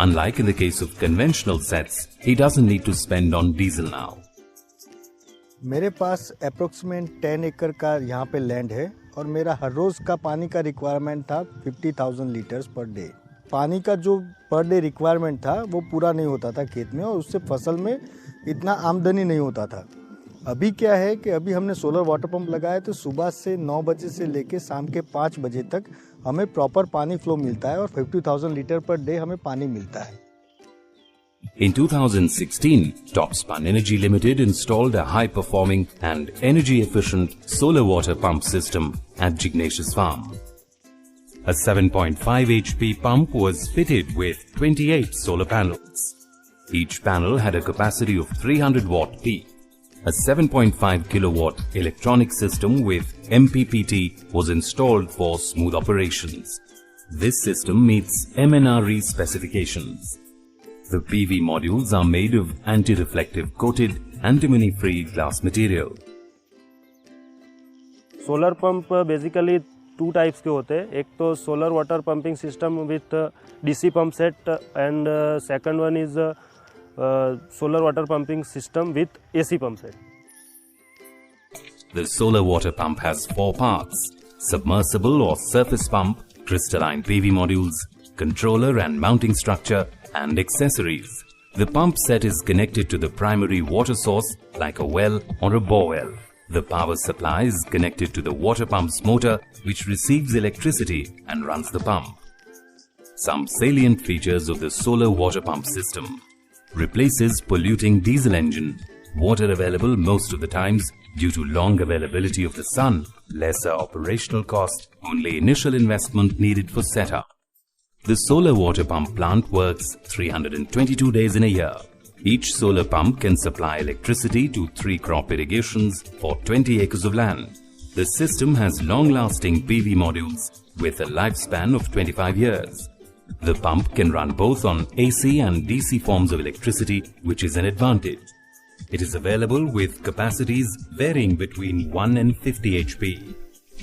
Unlike in the case of conventional sets, he doesn't need to spend on diesel now. मेरे पास approximate 10 एकड़ का यहाँ पे land है और मेरा हर रोज़ का पानी का रिक्वायरमेंट था 50,000 लीटर्स पर डे। पानी का जो पर डे रिक्वायरमेंट था वो पूरा नहीं होता था खेत में और उससे फसल में इतना आमदनी नहीं होता था। अभी क्या है कि अभी हमने सोलर वाटर पंप लगाया तो सुबह से 9 बजे से लेके शाम के 5 बजे तक हमें प्रॉपर पानी फ्लो मिलता है और 50,000 लीटर पर डे हमें पानी मिलता है। In 2016, Topspun Energy Limited installed a high-performing and energy-efficient solar water pump system at Jignesh's farm. A 7.5 HP pump was fitted with 28 solar panels. Each panel had a capacity of 300 watt peak. A 7.5 kilowatt electronic system with MPPT was installed for smooth operations. This system meets MNRE specifications. The PV modules are made of anti-reflective coated antimony-free glass material. Solar pump basically 2 types के होते हैं। एक तो solar water pumping system with DC pump set and second one is solar water pumping system with AC pump set. The solar water pump has 4 parts: submersible or surface pump, crystalline PV modules, controller and mounting structure, and accessories. The pump set is connected to the primary water source like a well or a bore well. The power supply is connected to the water pump's motor, which receives electricity and runs the pump. Some salient features of the solar water pump system: replaces polluting diesel engine, water available most of the times due to long availability of the sun, lesser operational cost, only initial investment needed for setup. The solar water pump plant works 322 days in a year. Each solar pump can supply electricity to 3 crop irrigations for 20 acres of land. The system has long-lasting PV modules with a lifespan of 25 years. The pump can run both on AC and DC forms of electricity, which is an advantage. It is available with capacities varying between 1 and 50 HP.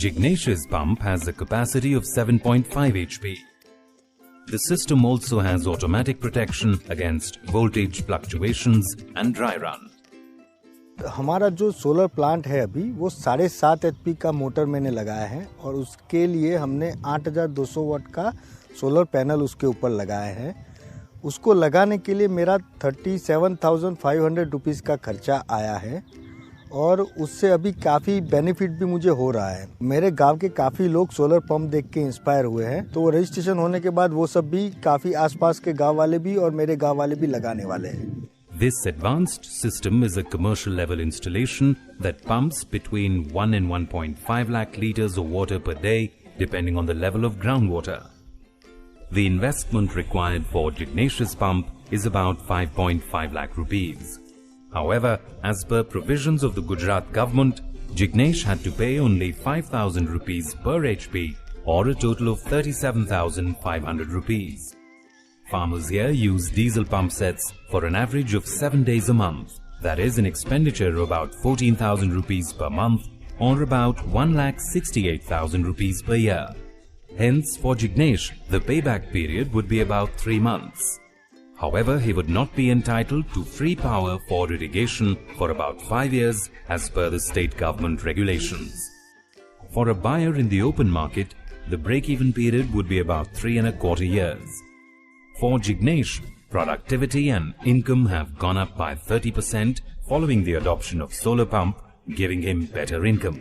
Jignesh's pump has a capacity of 7.5 HP. The system also has automatic protection against voltage fluctuations and dry run. हमारा जो solar plant है अभी वो 7.5 HP का motor मैंने लगाया है और उसके लिए हमने 8,200 वाट का सोलर पैनल उसके ऊपर लगाए हैं। उसको लगाने के लिए मेरा 37,500 रुपीज़ का खर्चा आया है और उससे अभी काफ़ी बेनिफिट भी मुझे हो रहा है। मेरे गांव के काफ़ी लोग सोलर पंप देख के इंस्पायर हुए हैं, तो वो रजिस्ट्रेशन होने के बाद वो सब भी काफ़ी आसपास के गांव वाले भी और मेरे गांव वाले भी लगाने वाले हैं। This advanced system is a commercial level installation that pumps between 1 and 1.5 lakh liters of water per day depending on the level of groundwater. The investment required for Jignesh's pump is about 5.5 lakh rupees. However, as per provisions of the Gujarat government, Jignesh had to pay only 5,000 rupees per HP or a total of 37,500 rupees. Farmers here use diesel pump sets for an average of 7 days a month. That is an expenditure of about 14,000 rupees per month or about 1,68,000 rupees per year. Hence, for Jignesh, the payback period would be about 3 months. However, he would not be entitled to free power for irrigation for about 5 years as per the state government regulations. For a buyer in the open market, the break-even period would be about 3.25 years. For Jignesh, productivity and income have gone up by 30% following the adoption of solar pump, giving him better income.